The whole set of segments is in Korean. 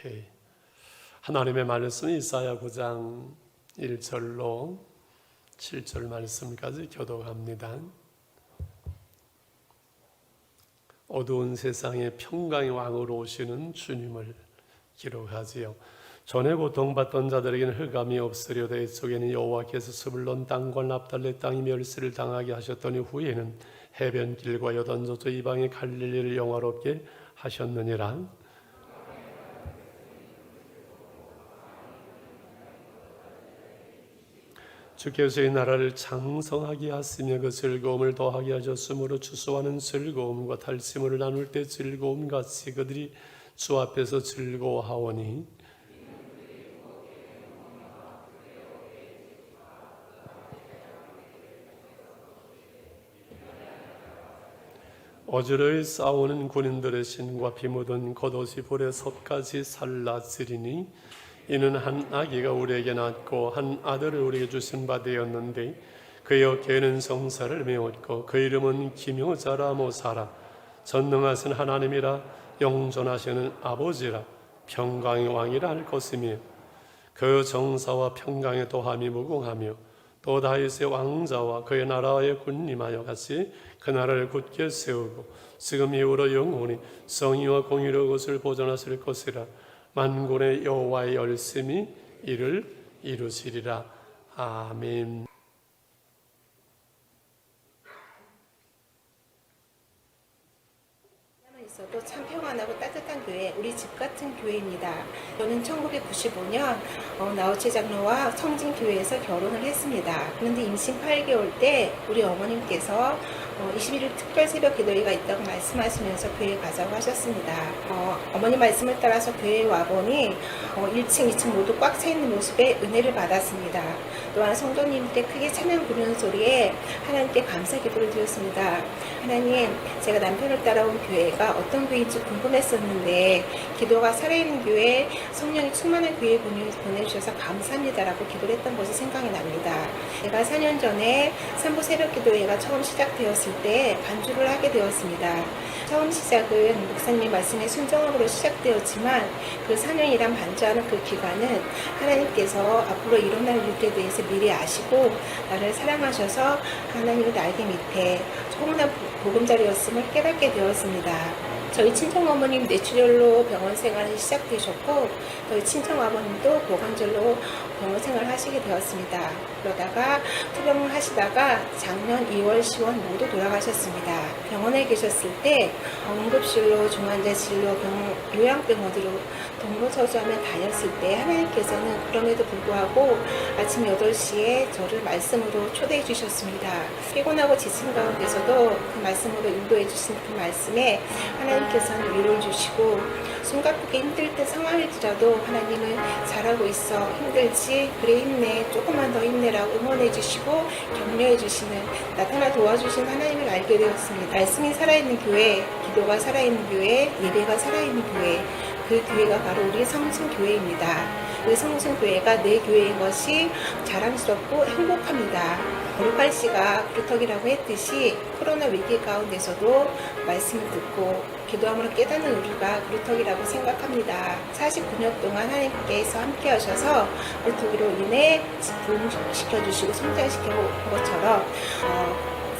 오케이. 하나님의 말씀 이사야 9장 1절로 7절 말씀까지 교독합니다. 어두운 세상에 평강의 왕으로 오시는 주님을 기록하지요. 전에 고통받던 자들에게는 흑암이 없으려되 이쪽에는 여호와께서 스불론 땅과 납달리 땅이 멸시를 당하게 하셨더니 후에는 해변길과 여단저저 이방의 갈릴리를 영화롭게 하셨느니라. 주께서 이 나라를 장성하게 하시며 그 즐거움을 더하게 하셨으므로 추수하는 즐거움과 탈심을 나눌 때 즐거움 같이 그들이 주 앞에서 즐거워하오니 어지러이 싸우는 군인들의 신과 피 묻은 겉옷이 불에 솥같이 살라지리니 이는 한 아기가 우리에게 낳고 한 아들을 우리에게 주신 바 되었는데 그의 어깨에는 성사를 메었고 그 이름은 기묘자라 모사라 전능하신 하나님이라 영존하시는 아버지라 평강의 왕이라 할 것이며 그 정사와 평강의 도함이 무궁하며 또 다윗의 왕자와 그의 나라에 군림하여 같이 그 나라를 굳게 세우고 지금 이후로 영원히 정의와 공의로 그것을 보존하실 것이라. 만군의 여호와의 열심히 이를 이루시리라. 아멘. 있어도 참 평안하고 따뜻한 교회, 우리 집 같은 교회입니다. 저는 1995년 나우치 장로와 성진교회에서 결혼을 했습니다. 그런데 임신 8개월 때 우리 어머님께서 21일 특별 새벽 기도회가 있다고 말씀하시면서 교회에 가자고 하셨습니다. 어머님 말씀을 따라서 교회에 와보니 1층, 2층 모두 꽉 차 있는 모습에 은혜를 받았습니다. 또한 성도님께 크게 찬양 부르는 소리에 하나님께 감사 기도를 드렸습니다. 하나님, 제가 남편을 따라온 교회가 어떤 교회인지 궁금했었는데 기도가 살아있는 교회, 성령이 충만한 교회에 보내주셔서 감사합니다라고 기도를 했던 것이 생각이 납니다. 제가 4년 전에 산부 새벽 기도회가 처음 시작되었을 때 반주를 하게 되었습니다. 처음 시작은 목사님의 말씀에 순종함으로 시작되었지만 그 4년이란 반주하는 그 기간은 하나님께서 앞으로 일어날 일들에 대해서 미리 아시고 나를 사랑하셔서 하나님의 날개 밑에 조금나 보금자리였음을 깨닫게 되었습니다. 저희 친정어머님 뇌출혈로 병원 생활이 시작되셨고 저희 친정아버님도 보관절로 병원 생활을 하시게 되었습니다. 그러다가 투병을 하시다가 작년 2월, 10월 모두 돌아가셨습니다. 병원에 계셨을 때 응급실로, 중환자실로, 요양병 어디로 동거서주하며 다녔을 때 하나님께서는 그럼에도 불구하고 아침 8시에 저를 말씀으로 초대해 주셨습니다. 피곤하고 지친 가운데서도 그 말씀으로 인도해 주신 그 말씀에 하나님께서는 위로를 주시고 숨가쁘게 힘들 때 상황일지라도 하나님은 잘하고 있어, 힘들지, 그래 힘내, 조금만 더 힘내라고 응원해 주시고 격려해 주시는, 나타나 도와주신 하나님을 알게 되었습니다. 말씀이 살아있는 교회, 기도가 살아있는 교회, 예배가 살아있는 교회, 그 교회가 바로 우리 성신교회입니다. 그 성신교회가 내 교회인 것이 자랑스럽고 행복합니다. 거룩한 씨가 그루터기라고 했듯이 코로나 위기 가운데서도 말씀을 듣고 기도함으로 깨닫는 우리가 그루터기라고 생각합니다. 49년 동안 하나님께서 함께 하셔서 그루터기로 인해 부흥시켜주시고 성장시켜 온 것처럼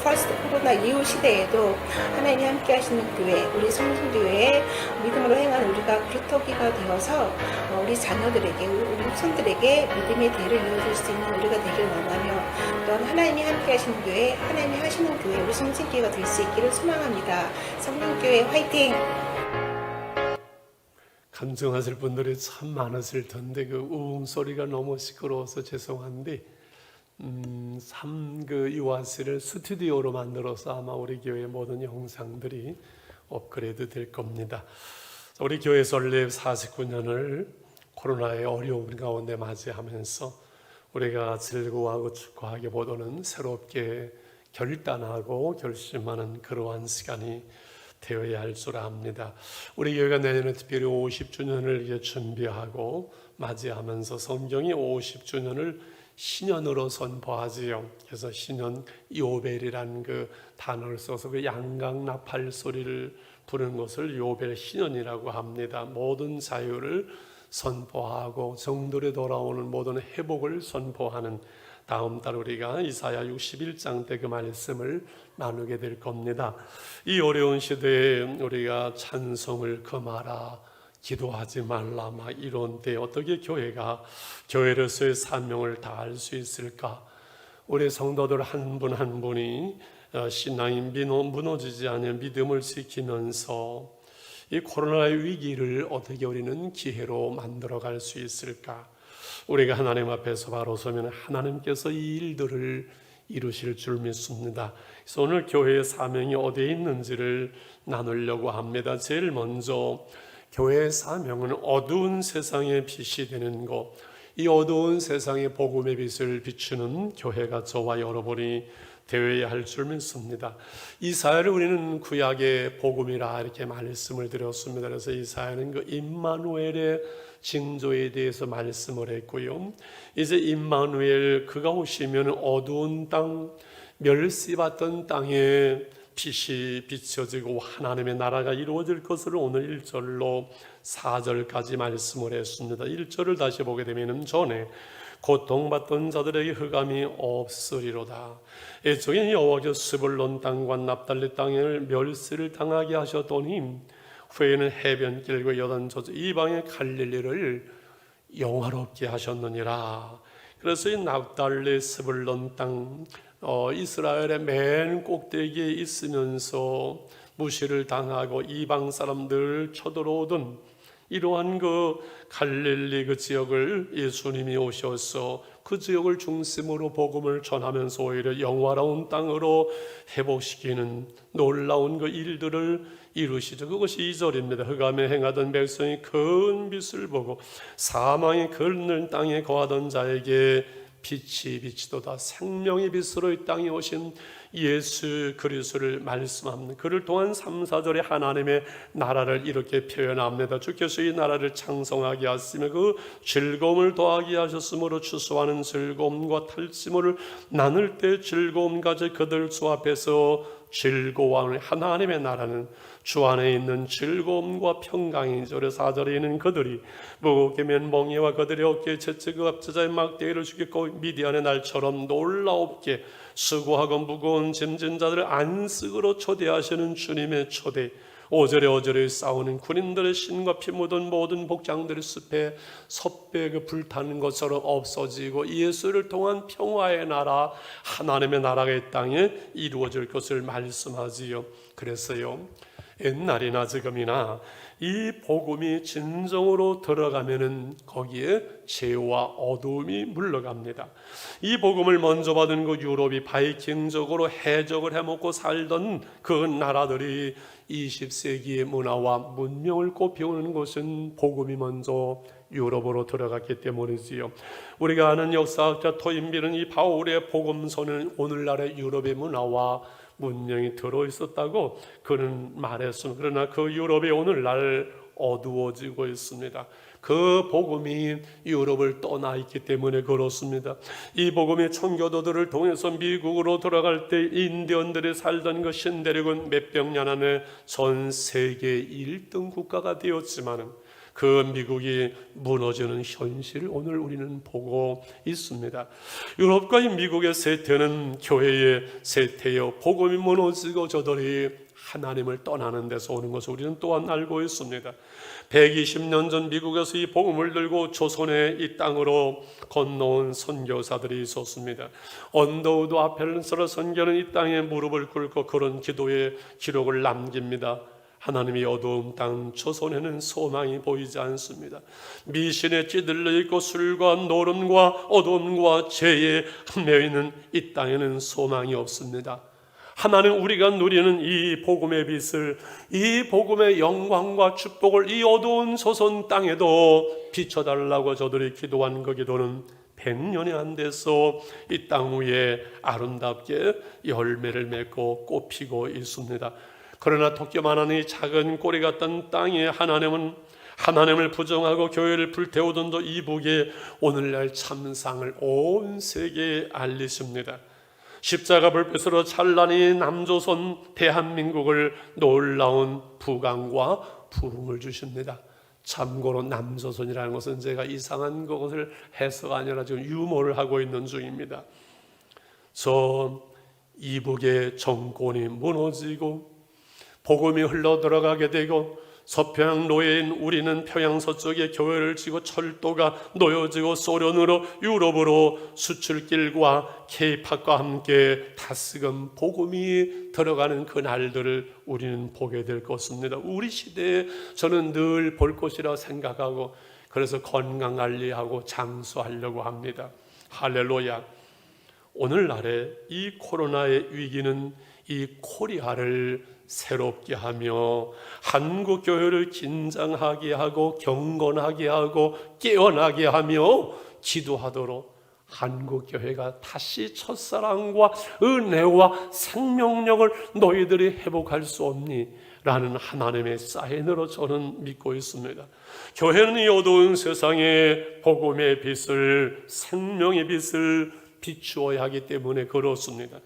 퍼스트 코로나 이후 시대에도 하나님이 함께 하시는 교회, 우리 성신교회의 믿음으로 행하는 우리가 그루터기가 되어서 우리 자녀들에게, 우리 후손들에게 믿음의 대를 이어줄 수 있는 우리가 되길 원하며 또한 하나님이 함께 하시는 교회, 하나님이 하시는 교회, 우리 성신교회가 될 수 있기를 소망합니다. 성신교회 화이팅! 감정하실 분들이 참 많으실 텐데 그 우웅 소리가 너무 시끄러워서 죄송한데 그 유아실을 스튜디오로 만들어서 아마 우리 교회 모든 영상들이 업그레이드 될 겁니다. 우리 교회 설립 49년을 코로나의 어려운 가운데 맞이하면서 우리가 즐거워하고 축하하기보다는 새롭게 결단하고 결심하는 그러한 시간이 되어야 할 줄 압니다. 우리 교회가 내년에 특별히 50주년을 준비하고 맞이하면서 성경이 50주년을 신년으로 선포하지요. 그래서 신년 요벨이라는 그 단어를 써서 그 양각 나팔 소리를 부르는 것을 요벨 신년이라고 합니다. 모든 자유를 선포하고 정돌에 돌아오는 모든 회복을 선포하는 다음 달 우리가 이사야 61장 때 그 말씀을 나누게 될 겁니다. 이 어려운 시대에 우리가 찬송을 금하라, 기도하지 말라 막 이런 때 어떻게 교회가 교회로서의 사명을 다할 수 있을까? 우리 성도들 한 분 한 분이 신앙이 무너지지 않은 믿음을 지키면서 이 코로나의 위기를 어떻게 우리는 기회로 만들어 갈 수 있을까? 우리가 하나님 앞에서 바로 서면 하나님께서 이 일들을 이루실 줄 믿습니다. 그래서 오늘 교회의 사명이 어디에 있는지를 나누려고 합니다. 제일 먼저 교회의 사명은 어두운 세상의 빛이 되는 것, 이 어두운 세상의 복음의 빛을 비추는 교회가 저와 여러분이 되어야 할 줄 믿습니다. 이사야를 우리는 구약의 복음이라 이렇게 말씀을 드렸습니다. 그래서 이사야는 그 임마누엘의 징조에 대해서 말씀을 했고요. 이제 임마누엘 그가 오시면 어두운 땅, 멸시받던 땅에 빛이 비춰지고 하나님의 나라가 이루어질 것을 오늘 1절로 4절까지 말씀을 했습니다. 1절을 다시 보게 되면 전에 고통받던 자들에게 흑암이 없으리로다. 애초에 여호와께서 스불론 땅과 납달리 땅을 멸시를 당하게 하셨더니 후에는 해변길과 여단 저주 이방의 갈릴리를 영화롭게 하셨느니라. 그래서 이 납달리 스불론 땅 이스라엘의 맨 꼭대기에 있으면서 무시를 당하고 이방 사람들 쳐들어오던 이러한 그 갈릴리 그 지역을 예수님이 오셔서 그 지역을 중심으로 복음을 전하면서 오히려 영화로운 땅으로 회복시키는 놀라운 그 일들을 이루시죠. 그것이 2절입니다. 흑암에 행하던 백성이 큰 빛을 보고 사망의 끓는 땅에 거하던 자에게 빛이 비치도다. 생명의 빛으로 이 땅에 오신 예수 그리스도를 말씀합니다. 그를 통한 3, 4절에 하나님의 나라를 이렇게 표현합니다. 주께서 이 나라를 창성하게 하시며 그 즐거움을 더하게 하셨으므로 추수하는 즐거움과 탈취물을 나눌 때 즐거움 가져 그들 주 앞에서 즐거워하는 하나님의 나라는 주 안에 있는 즐거움과 평강이죠. 4절에 있는 그들이 무겁게 맨 멍에와 그들의 어깨에 채찍 그 압제자의 막대기를 죽였고 미디안의 날처럼 놀라웁게 수고하고 무거운 짐진 자들을 안식으로 초대하시는 주님의 초대. 5절에 싸우는 군인들의 신과 피 묻은 모든 복장들의 숲에 섭배 그 불타는 것처럼 없어지고 예수를 통한 평화의 나라 하나님의 나라가 이 땅에 이루어질 것을 말씀하지요. 그래서요 옛날이나 지금이나 이 복음이 진정으로 들어가면은 거기에 죄와 어두움이 물러갑니다. 이 복음을 먼저 받은 그 유럽이 바이킹적으로 해적을 해먹고 살던 그 나라들이 20세기의 문화와 문명을 꽃피우는 것은 복음이 먼저 유럽으로 들어갔기 때문이지요. 우리가 아는 역사학자 토인비는 이 바울의 복음서는 오늘날의 유럽의 문화와 문명이 들어있었다고 그는 말했습니다. 그러나 그 유럽이 오늘날 어두워지고 있습니다. 그 복음이 유럽을 떠나 있기 때문에 그렇습니다. 이 복음이 청교도들을 통해서 미국으로 들어갈 때 인디언들이 살던 그 신대륙은 몇백 년 안에 전 세계 1등 국가가 되었지만은 그 미국이 무너지는 현실을 오늘 우리는 보고 있습니다. 유럽과 이 미국의 세태는 교회의 세태요. 복음이 무너지고 저들이 하나님을 떠나는 데서 오는 것을 우리는 또한 알고 있습니다. 120년 전 미국에서 이 복음을 들고 조선의 이 땅으로 건너온 선교사들이 있었습니다. 언더우드 아펠런스라 선교는 이 땅에 무릎을 꿇고 그런 기도의 기록을 남깁니다. 하나님이 어두운 땅 조선에는 소망이 보이지 않습니다. 미신에 찌들려 있고 술과 노름과 어둠과 죄에 함려 있는 이 땅에는 소망이 없습니다. 하나님 우리가 누리는 이 복음의 빛을, 이 복음의 영광과 축복을 이 어두운 조선 땅에도 비춰달라고 저들이 기도한 그 기도는 100년이 안 돼서 이 땅 위에 아름답게 열매를 맺고 꽃피고 있습니다. 그러나 토끼만한 이 작은 꼬리 같던 땅에 하나님을 부정하고 교회를 불태우던 저 이북의 오늘날 참상을 온 세계에 알리십니다. 십자가 불빛으로 찬란히 남조선 대한민국을 놀라운 부강과 부흥을 주십니다. 참고로 남조선이라는 것은 제가 이상한 것을 해서가 아니라 지금 유머를 하고 있는 중입니다. 저 이북의 정권이 무너지고 복음이 흘러 들어가게 되고 서평양 노예인 우리는 평양 서쪽에 교회를 지고 철도가 놓여지고 소련으로 유럽으로 수출길과 케이팝과 함께 다스금 복음이 들어가는 그 날들을 우리는 보게 될 것입니다. 우리 시대에 저는 늘 볼 것이라 생각하고 그래서 건강관리하고 장수하려고 합니다. 할렐루야. 오늘날에 이 코로나의 위기는 이 코리아를 새롭게 하며 한국 교회를 긴장하게 하고 경건하게 하고 깨어나게 하며 기도하도록 한국 교회가 다시 첫사랑과 은혜와 생명력을 너희들이 회복할 수 없니? 라는 하나님의 사인으로 저는 믿고 있습니다. 교회는 이 어두운 세상에 복음의 빛을, 생명의 빛을 비추어야 하기 때문에 그렇습니다.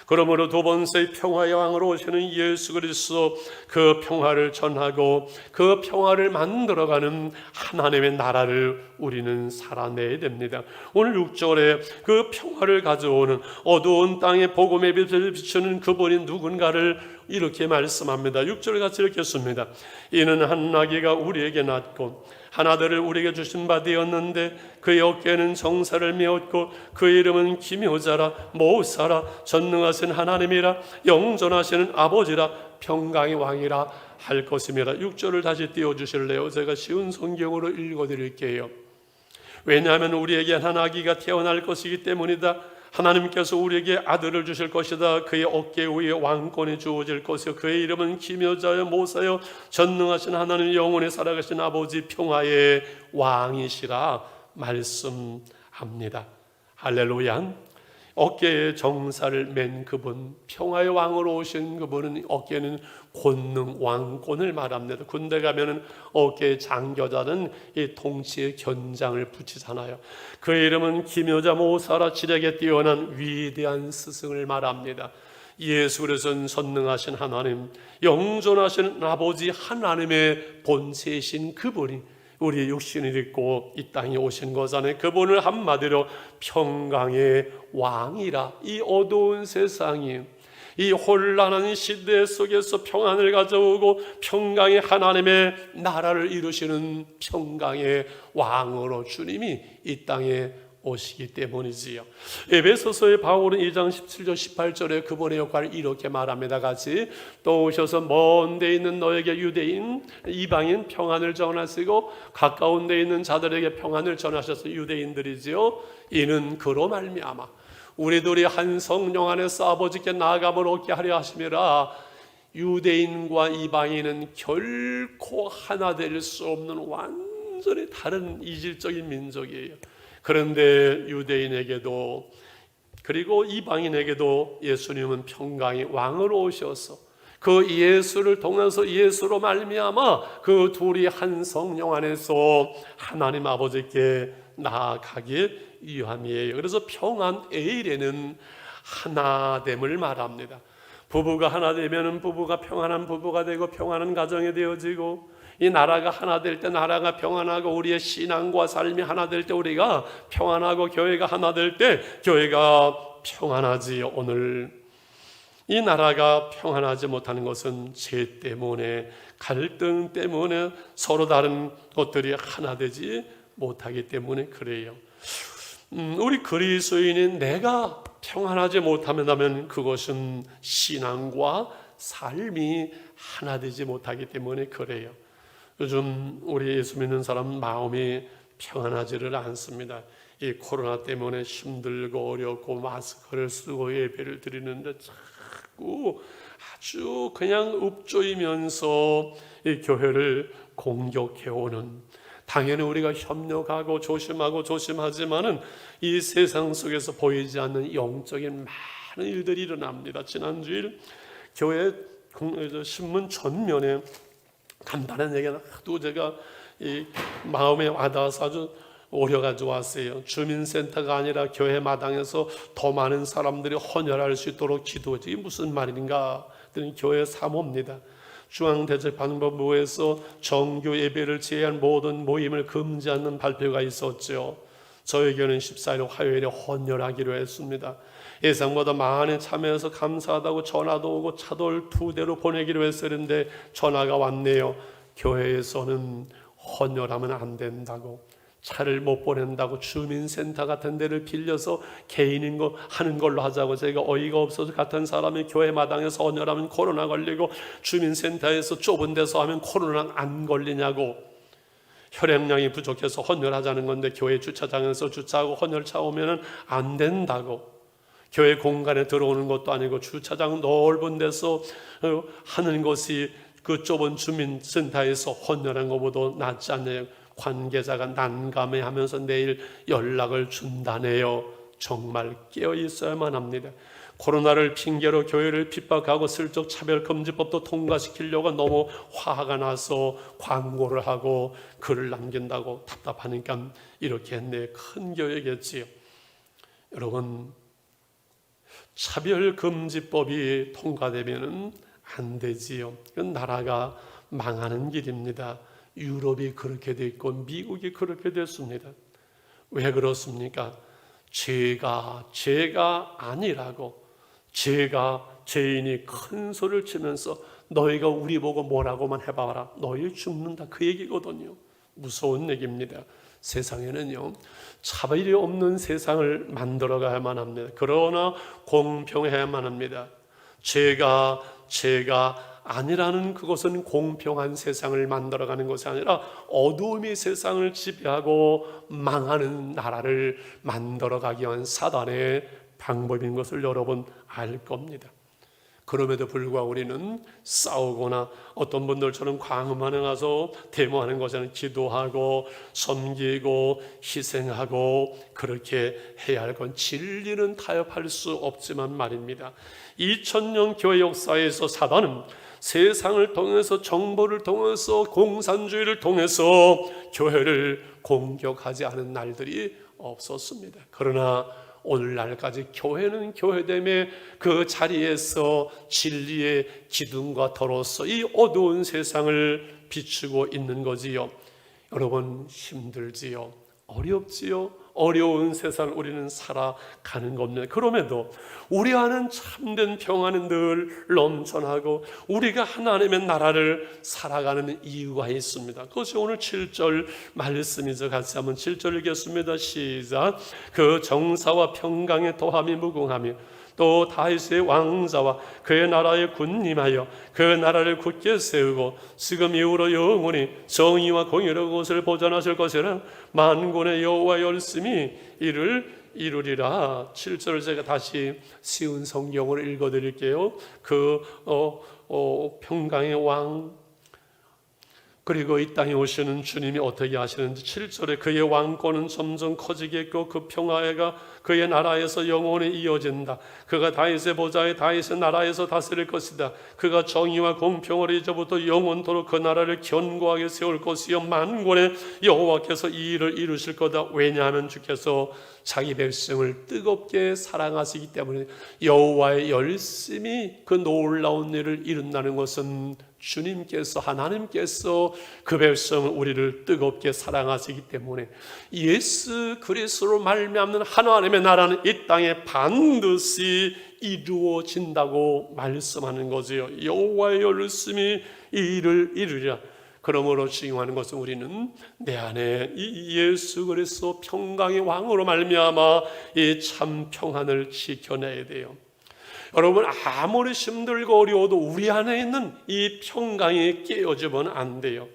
그러므로 두 번째 평화의 왕으로 오시는 예수 그리스도 그 평화를 전하고 그 평화를 만들어가는 하나님의 나라를 우리는 살아내야 됩니다. 오늘 6절에 그 평화를 가져오는 어두운 땅에 복음의 빛을 비추는 그분이 누군가를 이렇게 말씀합니다. 6절 같이 읽겠습니다. 이는 한 아기가 우리에게 낳고 한 아들을 우리에게 주신 바 되었는데 그의 어깨에는 정사를 메었고 그의 이름은 기묘자라 모사라 전능하신 하나님이라 영존하시는 아버지라 평강의 왕이라 할 것입니다. 6절을 다시 띄워주실래요? 제가 쉬운 성경으로 읽어드릴게요. 왜냐하면 우리에게 한 아기가 태어날 것이기 때문이다. 하나님께서 우리에게 아들을 주실 것이다. 그의 어깨 위에 왕권이 주어질 것이요 그의 이름은 기묘자여 모사여 전능하신 하나님 영원히 살아가신 아버지 평화의 왕이시라 말씀합니다. 할렐루야. 어깨에 정사를 맨 그분, 평화의 왕으로 오신 그분은 어깨는 권능, 왕권을 말합니다. 군대 가면은 어깨에 장교자는 이 통치의 견장을 붙이잖아요. 그의 이름은 기묘자 모사라 지력에 뛰어난 위대한 스승을 말합니다. 예수 그리스도는 선능하신 하나님, 영존하신 아버지 하나님의 본체이신 그분이 우리의 육신을 입고 이 땅에 오신 거잖아요. 그분을 한마디로 평강의 왕이라. 이 어두운 세상이 이 혼란한 시대 속에서 평안을 가져오고 평강의 하나님의 나라를 이루시는 평강의 왕으로 주님이 이 땅에 오시기 때문이지요. 에베소서의 바울은 2장 17절 18절에 그분의 역할을 이렇게 말합니다. 같이 또 오셔서 먼 데 있는 너에게 유대인 이방인 평안을 전하시고 가까운 데 있는 자들에게 평안을 전하셔서 유대인들이지요. 이는 그로 말미암아 우리들이 한 성령 안에서 아버지께 나아감을 얻게 하려 하심이라. 유대인과 이방인은 결코 하나 될 수 없는 완전히 다른 이질적인 민족이에요. 그런데 유대인에게도 그리고 이방인에게도 예수님은 평강의 왕으로 오셔서 그 예수를 통해서 예수로 말미암아 그 둘이 한 성령 안에서 하나님 아버지께 나아가기 위함이에요. 그래서 평안 에일에는 하나됨을 말합니다. 부부가 하나 되면 부부가 평안한 부부가 되고 평안한 가정이 되어지고 이 나라가 하나 될 때 나라가 평안하고 우리의 신앙과 삶이 하나 될 때 우리가 평안하고 교회가 하나 될 때 교회가 평안하지요. 오늘 이 나라가 평안하지 못하는 것은 죄 때문에 갈등 때문에 서로 다른 것들이 하나 되지 못하기 때문에 그래요. 우리 그리스도인인 내가 평안하지 못하면 그것은 신앙과 삶이 하나 되지 못하기 때문에 그래요. 요즘 우리 예수 믿는 사람 마음이 평안하지를 않습니다. 이 코로나 때문에 힘들고 어렵고 마스크를 쓰고 예배를 드리는데 자꾸 아주 그냥 읍조이면서 이 교회를 공격해오는, 당연히 우리가 협력하고 조심하지만은 이 세상 속에서 보이지 않는 영적인 많은 일들이 일어납니다. 지난주일 교회 신문 전면에 간단한 얘기는 하도 제가 이 마음에 와닿아서 아주 오려 가져왔어요. 주민센터가 아니라 교회 마당에서 더 많은 사람들이 헌혈할 수 있도록 기도해. 이게 무슨 말인가? 교회 사모입니다. 중앙대책방법부에서 정규 예배를 제외한 모든 모임을 금지하는 발표가 있었죠. 저에게는 14일 화요일에 헌혈하기로 했습니다. 예상보다 많이 참여해서 감사하다고 전화도 오고 차돌 2대로 보내기로 했었는데 전화가 왔네요. 교회에서는 헌혈하면 안 된다고, 차를 못 보낸다고, 주민센터 같은 데를 빌려서 개인인 거 하는 걸로 하자고. 제가 어이가 없어서 같은 사람이 교회 마당에서 헌혈하면 코로나 걸리고 주민센터에서 좁은 데서 하면 코로나 안 걸리냐고, 혈액량이 부족해서 헌혈하자는 건데 교회 주차장에서 주차하고 헌혈차 오면은 안 된다고, 교회 공간에 들어오는 것도 아니고 주차장 넓은 데서 하는 것이 그 좁은 주민센터에서 헌혈한 것보다 낫지 않나요? 관계자가 난감해하면서 내일 연락을 준다네요. 정말 깨어 있어야만 합니다. 코로나를 핑계로 교회를 핍박하고 슬쩍 차별금지법도 통과시키려고 너무 화가 나서 광고를 하고 글을 남긴다고 답답하니까 이렇게 했네. 큰 교회겠지요. 여러분, 차별금지법이 통과되면은 안 되지요. 그건 나라가 망하는 길입니다. 유럽이 그렇게 됐고 미국이 그렇게 됐습니다. 왜 그렇습니까? 죄가 아니라고, 죄인이 큰 소리를 치면서 너희가 우리 보고 뭐라고만 해봐라, 너희 죽는다, 그 얘기거든요. 무서운 얘기입니다. 세상에는요, 차별이 없는 세상을 만들어 가야만 합니다. 그러나 공평해야만 합니다. 죄가 아니라는 그것은 공평한 세상을 만들어가는 것이 아니라 어두움이 세상을 지배하고 망하는 나라를 만들어가기 위한 사단의 방법인 것을 여러분 알 겁니다. 그럼에도 불구하고 우리는 싸우거나 어떤 분들처럼 광화문에 가서 데모하는 것이 아니라 기도하고 섬기고 희생하고 그렇게 해야 할 건 진리는 타협할 수 없지만 말입니다. 2000년 교회 역사에서 사단은 세상을 통해서, 정보를 통해서, 공산주의를 통해서 교회를 공격하지 않은 날들이 없었습니다. 그러나 오늘날까지 교회는 교회됨의 그 자리에서 진리의 기둥과 터로서 이 어두운 세상을 비추고 있는 거지요. 여러분, 힘들지요? 어렵지요? 어려운 세상을 우리는 살아가는 겁니다. 그럼에도 우리 안은 참된 평안은 늘 넘쳐나고 우리가 하나님의 나라를 살아가는 이유가 있습니다. 그것이 오늘 7절 말씀이죠. 같이 한번 7절 읽겠습니다. 시작. 그 정사와 평강의 도함이 무궁하며 또 다윗의 왕자와 그의 나라에 군림하여 그 나라를 굳게 세우고 지금 이후로 영원히 정의와 공의로 그것을 보존하실 것이라. 만군의 여호와 열심히 이를 이루리라. 7절을 제가 다시 쉬운 성경으로 읽어드릴게요. 평강의 왕, 그리고 이 땅에 오시는 주님이 어떻게 하시는지 7절에 그의 왕권은 점점 커지겠고 그 평화가 그의 나라에서 영원히 이어진다. 그가 다윗의 보좌에 다윗의 나라에서 다스릴 것이다. 그가 정의와 공평을 이제부터 영원토록 그 나라를 견고하게 세울 것이요 만군의 여호와께서 이 일을 이루실 거다. 왜냐하면 주께서 자기 백성을 뜨겁게 사랑하시기 때문에. 여호와의 열심히 그 놀라운 일을 이룬다는 것은 주님께서, 하나님께서 그 백성을, 우리를 뜨겁게 사랑하시기 때문에 예수 그리스도로 말미암는 하나님의 나라는 이 땅에 반드시 이루어진다고 말씀하는 거지요. 여호와의 열심히 이 일을 이루리라. 그러므로 중요한 것은 우리는 내 안에 이 예수 그리스도 평강의 왕으로 말미암아 이 참 평안을 지켜내야 돼요. 여러분, 아무리 힘들고 어려워도 우리 안에 있는 이 평강이 깨어지면 안 돼요.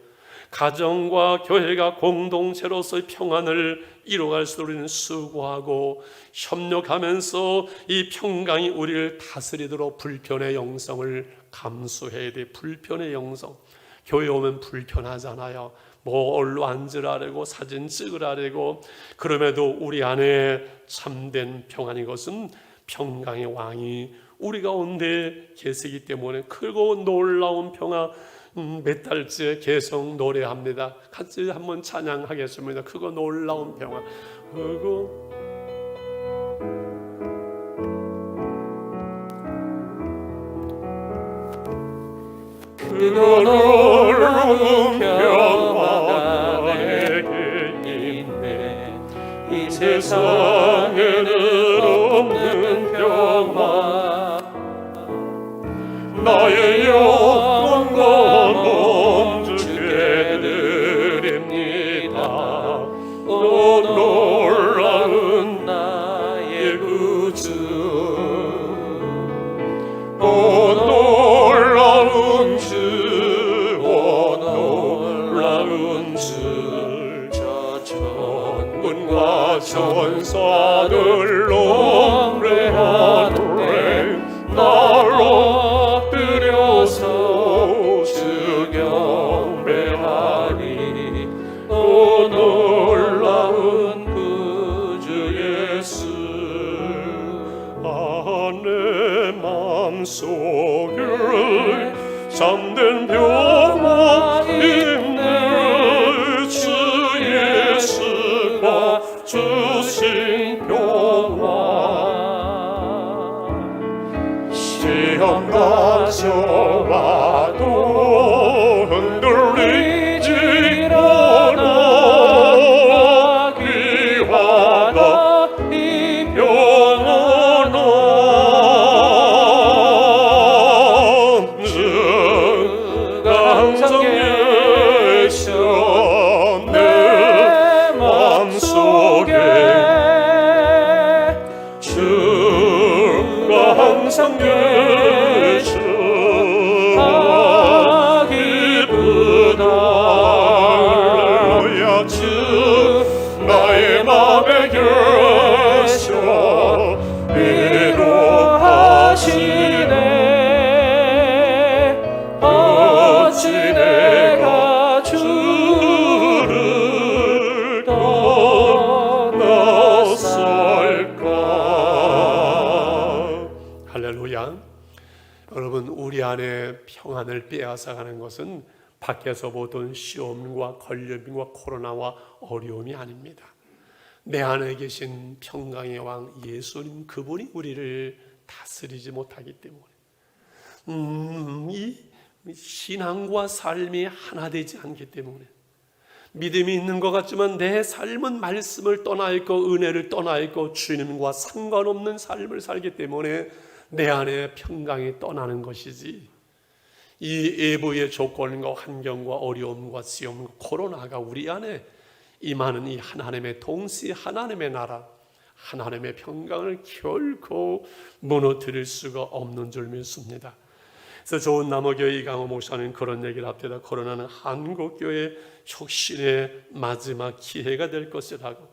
가정과 교회가 공동체로서의 평안을 이루어갈 수 우리는 수고하고 협력하면서 이 평강이 우리를 다스리도록 불편의 영성을 감수해야 돼. 불편의 영성. 교회 오면 불편하잖아요. 뭐 얼로 앉으라고, 사진 찍으라고. 그럼에도 우리 안에 참된 평안인 것은 평강의 왕이 우리 가운데 계시기 때문에 크고 놀라운 평화, 몇 달째 계속 노래합니다. 같이 한번 찬양하겠습니다. 크고 놀라운 평화. 크고 놀라운 평화가 내게 있네. 이 세상에는 없는 평화. 나의 영혼과 몸 주께 드립니다. 오 놀라운 나의 구주, 오 놀라운 주, 오 놀라운 주. 저 천군과 천사들 노래하노래. 나로 엎드려서 주 경배하리. 오 놀라운 구주 예수. 내 맘속에 잠든 평화 있네. 주 예수가 주신 평화. 시험 가져와도 흔들리지 않아. 귀와 같이 평안한 주가 항상 계셔. 내 맘속에 주가 항상 계셔. 기쁘다. 할렐루야. 주 나의 맘에 계셔. 위로하시네. 어찌 내가 주를 떠났을까. 할렐루야. 여러분, 우리 안에 평안을 빼앗아가는 것은 밖에서 보던 시험과 걸림과 코로나와 어려움이 아닙니다. 내 안에 계신 평강의 왕 예수님, 그분이 우리를 다스리지 못하기 때문에, 이 신앙과 삶이 하나 되지 않기 때문에, 믿음이 있는 것 같지만 내 삶은 말씀을 떠나 있고 은혜를 떠나 있고 주님과 상관없는 삶을 살기 때문에 내 안에 평강이 떠나는 것이지, 이 외부의 조건과 환경과 어려움과 시험과 코로나가 우리 안에 임하는 이 하나님의 동시 하나님의 나라, 하나님의 평강을 결코 무너뜨릴 수가 없는 줄 믿습니다. 그래서 좋은 나무교회 이강호 목사는 그런 얘기를 합니다. 코로나는 한국교회 혁신의 마지막 기회가 될 것이라고.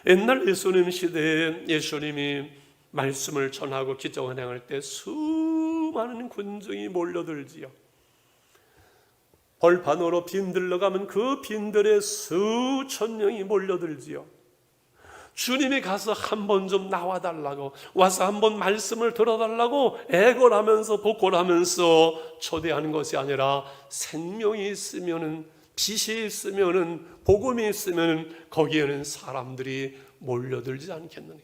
옛날 예수님 시대에 예수님이 말씀을 전하고 기적을 행할 때 수많은 군중이 몰려들지요. 벌판으로 빈들러 가면 그 빈들에 수천 명이 몰려들지요. 주님이 가서 한 번 좀 나와달라고, 와서 한번 말씀을 들어달라고 애걸하면서 복걸하면서 초대하는 것이 아니라, 생명이 있으면은, 빛이 있으면은, 복음이 있으면은 거기에는 사람들이 몰려들지 않겠느냐.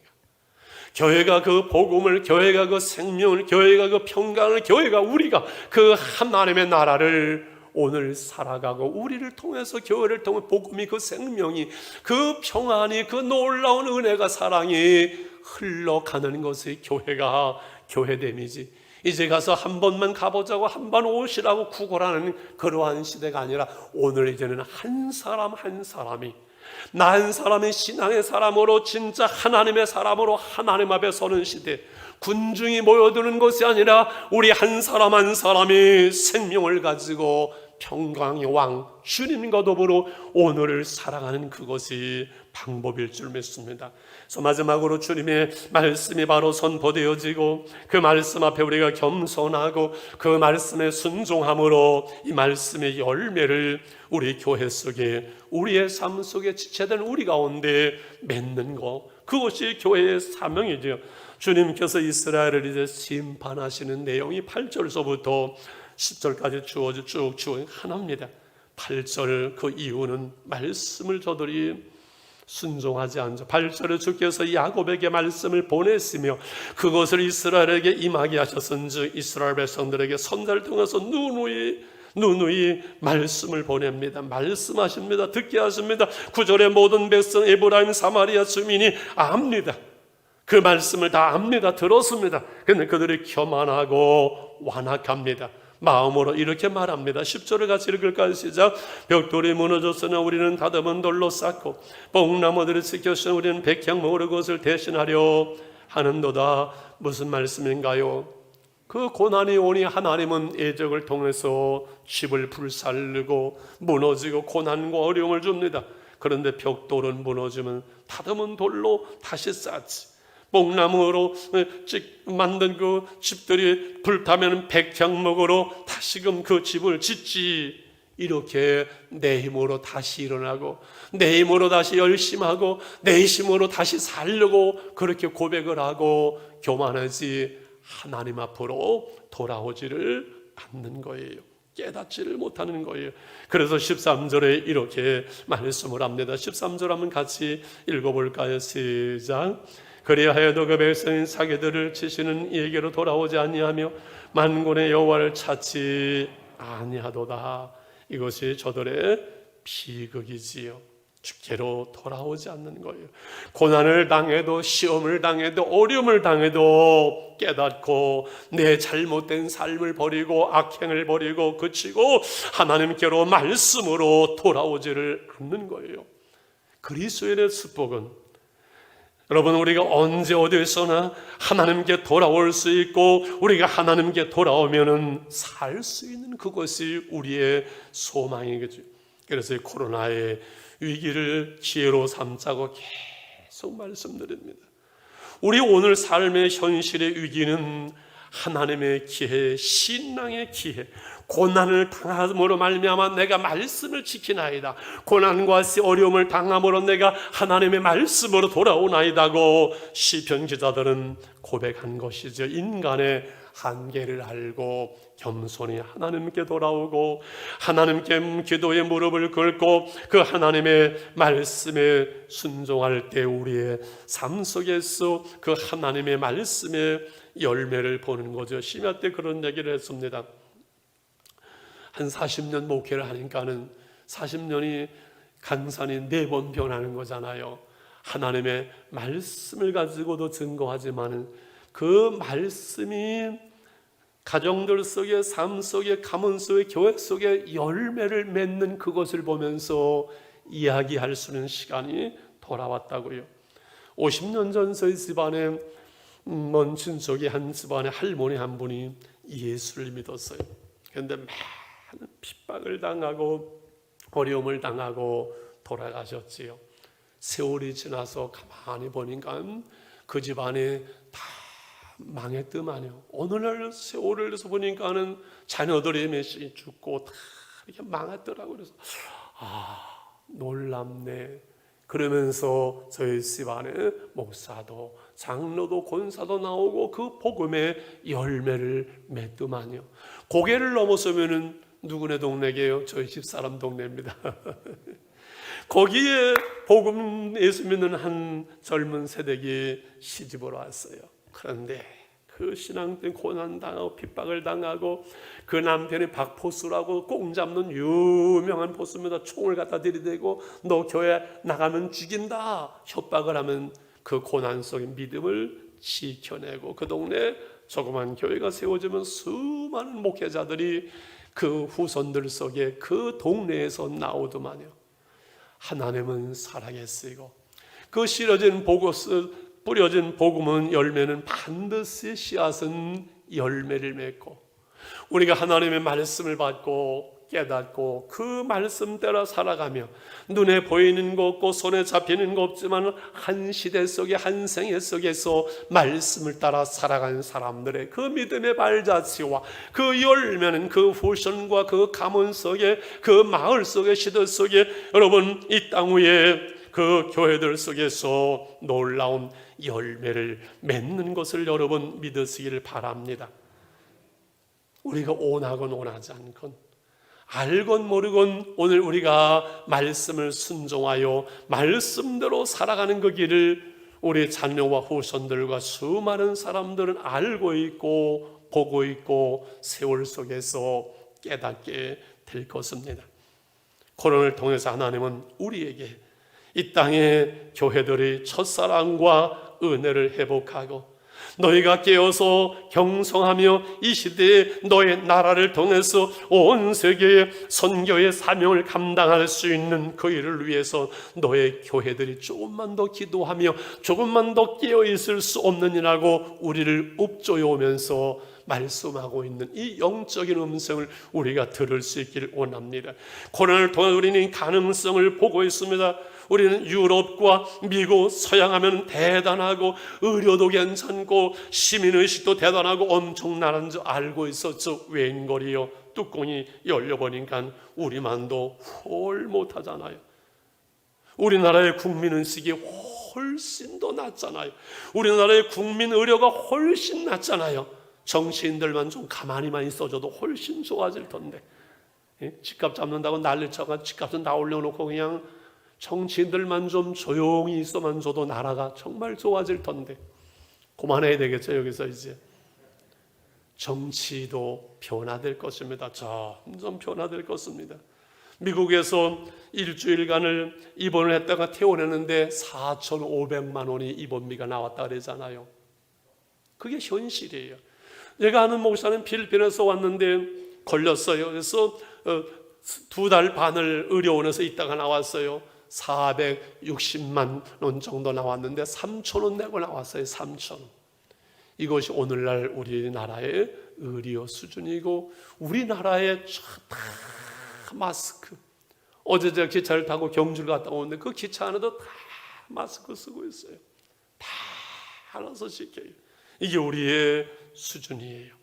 교회가 그 복음을, 교회가 그 생명을, 교회가 그 평강을, 교회가 우리가 그 하나님의 나라를 오늘 살아가고, 우리를 통해서, 교회를 통해 복음이, 그 생명이, 그 평안이, 그 놀라운 은혜가, 사랑이 흘러가는 것이 교회가 교회됨이지, 이제 가서 한 번만 가보자고, 한 번 오시라고 구걸하는 그러한 시대가 아니라, 오늘 이제는 한 사람 한 사람이, 나 한 사람이 신앙의 사람으로, 진짜 하나님의 사람으로 하나님 앞에 서는 시대, 군중이 모여드는 것이 아니라 우리 한 사람 한 사람이 생명을 가지고 평강의 왕 주님과 더불어 오늘을 살아가는 그것이 방법일 줄 믿습니다. 그래서 마지막으로 주님의 말씀이 바로 선포되어지고, 그 말씀 앞에 우리가 겸손하고 그 말씀에 순종함으로 이 말씀의 열매를 우리 교회 속에, 우리의 삶 속에 지체된 우리 가운데 맺는 것, 그것이 교회의 사명이죠. 주님께서 이스라엘을 이제 심판하시는 내용이 8절서부터 10절까지 쭉 하나입니다. 8절 그 이유는 말씀을 저들이 순종하지 않죠. 8절에 주께서 야곱에게 말씀을 보냈으며 그것을 이스라엘에게 임하게 하셨은즉 이스라엘 백성들에게 선자를 통해서 누누이 말씀을 보냅니다. 말씀하십니다. 듣게 하십니다. 9절에 모든 백성 에브라임 사마리아 주민이 압니다. 그 말씀을 다 압니다. 들었습니다. 그런데 그들이 교만하고 완악합니다. 마음으로 이렇게 말합니다. 10절을 같이 읽을까요? 시작. 벽돌이 무너졌으나 우리는 다듬은 돌로 쌓고 뽕나무들을 지켰으나 우리는 백향목으로 그것을 대신하려 하는도다. 무슨 말씀인가요? 그 고난이 오니 하나님은 애적을 통해서 집을 불살르고 무너지고 고난과 어려움을 줍니다. 그런데 벽돌은 무너지면 다듬은 돌로 다시 쌓지. 뽕나무로 만든 그 집들이 불타면 백향목으로 다시금 그 집을 짓지. 이렇게 내 힘으로 다시 일어나고 내 힘으로 다시 열심하고 내 힘으로 다시 살려고 그렇게 고백을 하고 교만하지 하나님 앞으로 돌아오지를 않는 거예요. 깨닫지를 못하는 거예요. 그래서 13절에 이렇게 말씀을 합니다. 13절 한번 같이 읽어볼까요? 시작. 그리하여도 그 백성인 사계들을 치시는 이에게로 돌아오지 아니하며 만군의 여호와를 찾지 아니하도다. 이것이 저들의 비극이지요. 주께로 돌아오지 않는 거예요. 고난을 당해도 시험을 당해도 어려움을 당해도 깨닫고 내 잘못된 삶을 버리고 악행을 버리고 그치고 하나님께로 말씀으로 돌아오지를 않는 거예요. 그리스도인의 축복은 여러분, 우리가 언제 어디서나 하나님께 돌아올 수 있고 우리가 하나님께 돌아오면은 살 수 있는 그것이 우리의 소망이겠죠. 그래서 이 코로나의 위기를 기회로 삼자고 계속 말씀드립니다. 우리 오늘 삶의 현실의 위기는 하나님의 기회, 신앙의 기회, 고난을 당함으로 말미암아 내가 말씀을 지키나이다. 고난과 어려움을 당함으로 내가 하나님의 말씀으로 돌아오나이다고 시편 기자들은 고백한 것이죠. 인간의 한계를 알고 겸손히 하나님께 돌아오고 하나님께 기도의 무릎을 꿇고 그 하나님의 말씀에 순종할 때 우리의 삶 속에서 그 하나님의 말씀의 열매를 보는 거죠. 심야 때 그런 얘기를 했습니다. 한 40년 목회를 하니까는 40년이 강산이 4번 변하는 거잖아요. 하나님의 말씀을 가지고도 증거하지만 그 말씀이 가정들 속에, 삶 속에, 가문 속에, 교회 속에 열매를 맺는 그것을 보면서 이야기할 수 있는 시간이 돌아왔다고요. 50년 전 저희 집안에 먼 친척이 한 집안에 할머니 한 분이 예수를 믿었어요. 그런데 많은 핍박을 당하고 어려움을 당하고 돌아가셨지요. 세월이 지나서 가만히 보니까 그 집안에 다 망했더만요. 오늘날 세월을 해서 보니까는 자녀들이 몇씩 죽고 다 이렇게 망했더라고요. 그래서 놀랍네. 그러면서 저희 집안에 목사도 장로도 권사도 나오고 그 복음의 열매를 맺더만요. 고개를 넘어서면은 누구네 동네게요? 저희 집사람 동네입니다. 거기에 복음 예수 믿는 한 젊은 세대기 시집을 왔어요. 그런데 그 신앙 때문에 고난당하고 핍박을 당하고 그 남편이 박포수라고 꽁 잡는 유명한 포수입니다. 총을 갖다 들이대고 너 교회 나가면 죽인다 협박을 하면 그 고난 속의 믿음을 지켜내고 그 동네 조그만 교회가 세워지면 수많은 목회자들이 그 후손들 속에 그 동네에서 나오더만요. 하나님은 살아계시고 그 뿌려진 복음은 열매는 반드시 씨앗은 열매를 맺고 우리가 하나님의 말씀을 받고 깨닫고 그 말씀 따라 살아가며 눈에 보이는 거 없고 손에 잡히는 거 없지만 한 시대 속에 한 생애 속에서 말씀을 따라 살아가는 사람들의 그 믿음의 발자취와 그 열매는 그 후손과 그 가문 속에 그 마을 속에 시대 속에 여러분 이 땅 위에 그 교회들 속에서 놀라운 열매를 맺는 것을 여러분 믿으시기를 바랍니다. 우리가 원하건 원하지 않건 알건 모르건 오늘 우리가 말씀을 순종하여 말씀대로 살아가는 그 길을 우리 자녀와 후손들과 수많은 사람들은 알고 있고 보고 있고 세월 속에서 깨닫게 될 것입니다. 코로나를 통해서 하나님은 우리에게 이 땅의 교회들이 첫사랑과 은혜를 회복하고 너희가 깨어서 경성하며 이 시대에 너의 나라를 통해서 온 세계의 선교의 사명을 감당할 수 있는 그 일을 위해서 너의 교회들이 조금만 더 기도하며 조금만 더 깨어있을 수 없느니라고 우리를 읍조여 오면서 말씀하고 있는 이 영적인 음성을 우리가 들을 수 있기를 원합니다. 코로나를 통해 우리는 가능성을 보고 있습니다. 우리는 유럽과 미국, 서양하면 대단하고 의료도 괜찮고 시민의식도 대단하고 엄청나는 줄 알고 있었죠. 웬걸이요, 뚜껑이 열려버리니까 우리만도 홀 못하잖아요. 우리나라의 국민의식이 훨씬 더 낫잖아요. 우리나라의 국민의료가 훨씬 낫잖아요. 정치인들만 좀 가만히만 있어줘도 훨씬 좋아질 텐데, 집값 잡는다고 난리쳐가 집값은 다 올려놓고 그냥 정치인들만 좀 조용히 있어만 줘도 나라가 정말 좋아질 텐데, 그만해야 되겠죠. 여기서 이제 정치도 변화될 것입니다. 점점 변화될 것입니다. 미국에서 일주일간을 입원을 했다가 퇴원했는데 4,500만 원이 입원비가 나왔다 그러잖아요. 그게 현실이에요. 제가 아는 목사는 필리핀에서 왔는데 걸렸어요. 그래서 2달 반을 의료원에서 있다가 나왔어요. 460만 원 정도 나왔는데 3,000원 내고 나왔어요. 3,000원. 이것이 오늘날 우리나라의 의료 수준이고 우리나라의 다 마스크. 어제 제가 기차를 타고 경주를 갔다 오는데 그 기차 안에도 다 마스크 쓰고 있어요. 다 알아서 시켜요. 이게 우리의 수준이에요.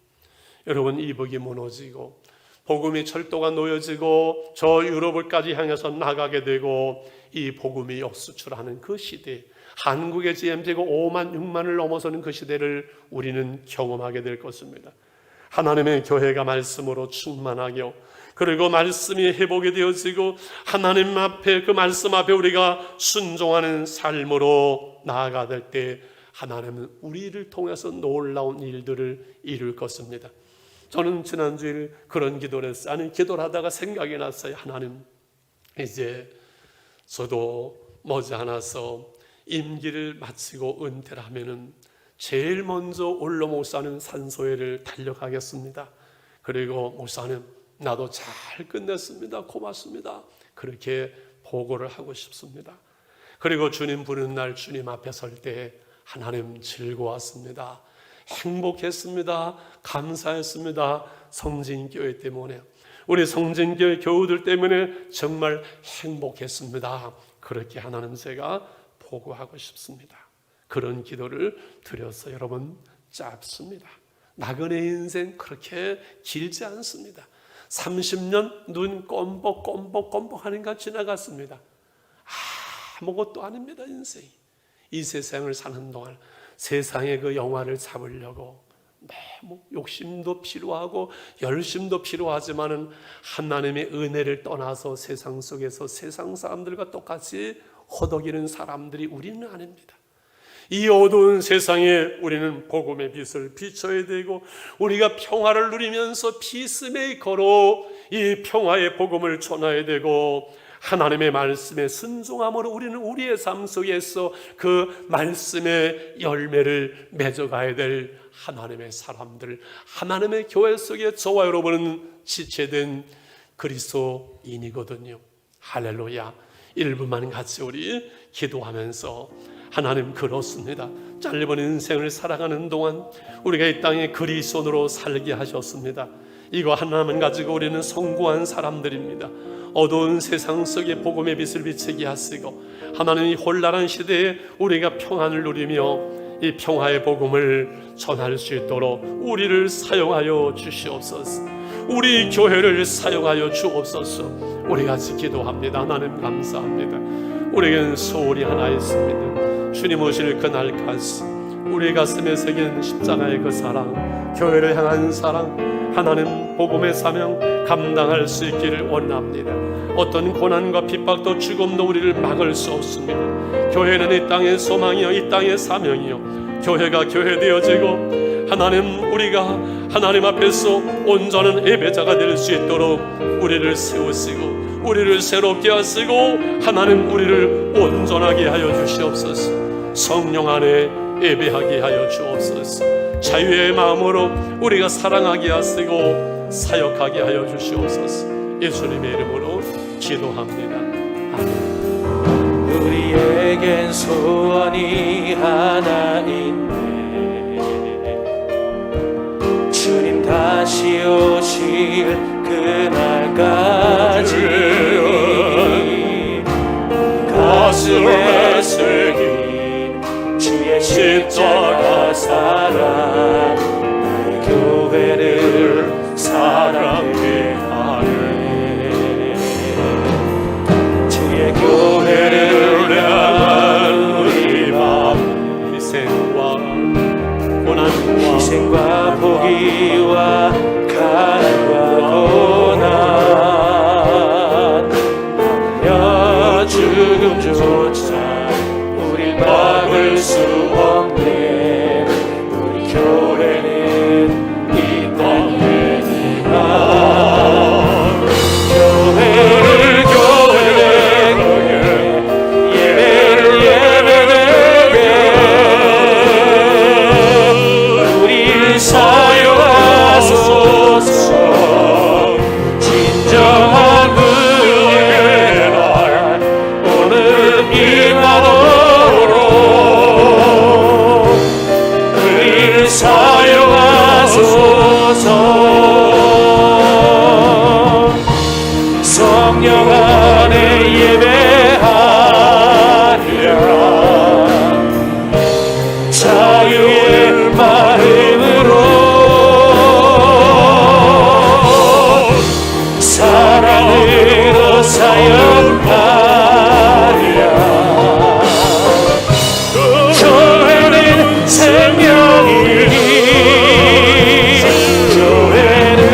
여러분, 이복이 무너지고 복음이 철도가 놓여지고 저 유럽을까지 향해서 나가게 되고 이 복음이 역수출하는 그 시대, 한국의 GMT가 5만 6만을 넘어서는 그 시대를 우리는 경험하게 될 것입니다. 하나님의 교회가 말씀으로 충만하고 그리고 말씀이 회복이 되어지고 하나님 앞에 그 말씀 앞에 우리가 순종하는 삶으로 나아갈 때 하나님은 우리를 통해서 놀라운 일들을 이룰 것입니다. 저는 지난주에 그런 기도를 했어요. 아니, 기도를 하다가 생각이 났어요. 하나님, 이제 저도 머지않아서 임기를 마치고 은퇴를 하면은 제일 먼저 원로 목사님 산소회를 달려가겠습니다. 그리고 목사님, 나도 잘 끝냈습니다. 고맙습니다. 그렇게 보고를 하고 싶습니다. 그리고 주님 부르는 날 주님 앞에 설 때 하나님 즐거웠습니다. 행복했습니다. 감사했습니다. 성진교회 때문에, 우리 성진교회 교우들 때문에 정말 행복했습니다. 그렇게 하나님 제가 보고하고 싶습니다. 그런 기도를 드렸어요. 여러분, 짧습니다. 나그네 인생 그렇게 길지 않습니다. 30년 눈 껌뻑 하니까 지나갔습니다. 아무것도 아닙니다. 인생이. 이 세상을 사는 동안 세상의 그 영화를 잡으려고 욕심도 필요하고 열심도 필요하지만은 하나님의 은혜를 떠나서 세상 속에서 세상 사람들과 똑같이 허덕이는 사람들이 우리는 아닙니다. 이 어두운 세상에 우리는 복음의 빛을 비춰야 되고 우리가 평화를 누리면서 피스메이커로 이 평화의 복음을 전해야 되고 하나님의 말씀에 순종함으로 우리는 우리의 삶 속에서 그 말씀의 열매를 맺어가야 될 하나님의 사람들, 하나님의 교회 속에 저와 여러분은 지체된 그리스도인이거든요. 할렐루야. 1분만 같이 우리 기도하면서, 하나님, 그렇습니다. 짧은 인생을 살아가는 동안 우리가 이 땅에 그리스도인으로 살게 하셨습니다. 이거 하나만 가지고 우리는 성공한 사람들입니다. 어두운 세상 속에 복음의 빛을 비치게 하시고 하나님이 혼란한 시대에 우리가 평안을 누리며 이 평화의 복음을 전할 수 있도록 우리를 사용하여 주시옵소서. 우리 교회를 사용하여 주옵소서. 우리 같이 기도합니다. 하나님, 감사합니다. 우리에겐 소원이 하나 있습니다. 주님 오실 그날까지 우리 가슴에 새긴 십자가의 그 사랑, 교회를 향한 사랑, 하나님 복음의 사명 감당할 수 있기를 원합니다. 어떤 고난과 핍박도 죽음도 우리를 막을 수 없습니다. 교회는 이 땅의 소망이요, 이 땅의 사명이요, 교회가 교회되어지고 하나님, 우리가 하나님 앞에서 온전한 예배자가 될 수 있도록 우리를 세우시고 우리를 새롭게 하시고 하나님, 우리를 온전하게 하여 주시옵소서. 성령 안에 예배하게 하여 주옵소서. 자유의 마음으로 우리가 사랑하게 하시고 사역하게 하여 주시옵소서. 예수님의 이름으로 기도합니다. 아멘. 우리에겐 소원이 하나 있네. 주님 다시 오실 그날까지 가슴에 새긴 주의 십자가 사랑, 나의 교회를 사랑해 하네. 주의 교회를 향한 우리 마음, 희생과 포기와 가난과 고난, 며 죽음조차 우릴 막을 수 없네. 우리 교회는 이 땅에 사용하소서. 진정한 부흥의 날 오늘 임하도록 우리를 사용하소서. 성령 안에 예배하리라. 자유의 마음으로 사랑으로 사역하리라. 교회는 생명이니 교회는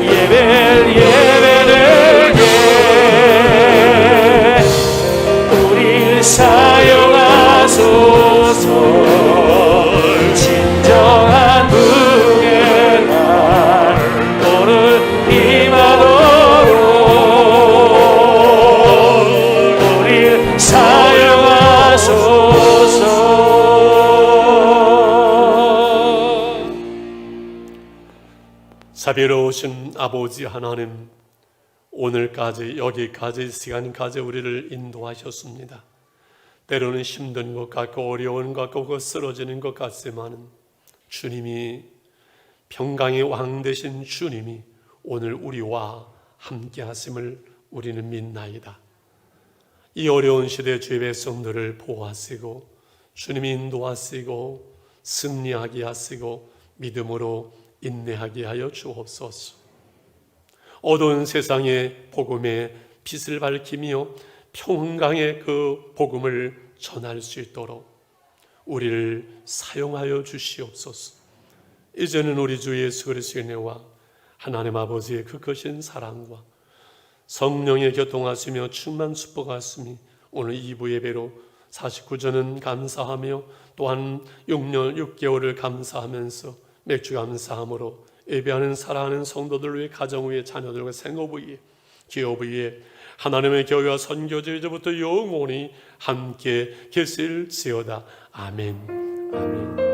예배를 우리를 사용하소서. 진정한 부흥의 날 오늘 임하도록 우리를 사용하소서. 자비로우신 아버지 하나님, 오늘까지 여기까지 시간까지 우리를 인도하셨습니다. 때로는 힘든 것 같고 어려운 것 같고 쓰러지는 것 같지만 주님이, 평강의 왕 되신 주님이 오늘 우리와 함께 하심을 우리는 믿나이다. 이 어려운 시대 주의 백성들을 보호하시고 주님이 인도하시고 승리하게 하시고 믿음으로 인내하게 하여 주옵소서. 어두운 세상의 복음의 빛을 밝히며 평강의 그 복음을 전할 수 있도록 우리를 사용하여 주시옵소서. 이제는 우리 주 예수 그리스도의 은혜와 하나님 아버지의 그 크신 사랑과 성령의 교통하시며 충만 축복하심이 오늘 2부 예배로 49전은 감사하며 또한 6년 6개월을 감사하면서 맥주 감사함으로 예배하는 사랑하는 성도들 위해, 가정 위해, 자녀들과 생업 위해, 기업 위해 하나님의 교회와 선교제 이제부터 영원히 함께 계실지어다. 아멘. 아멘.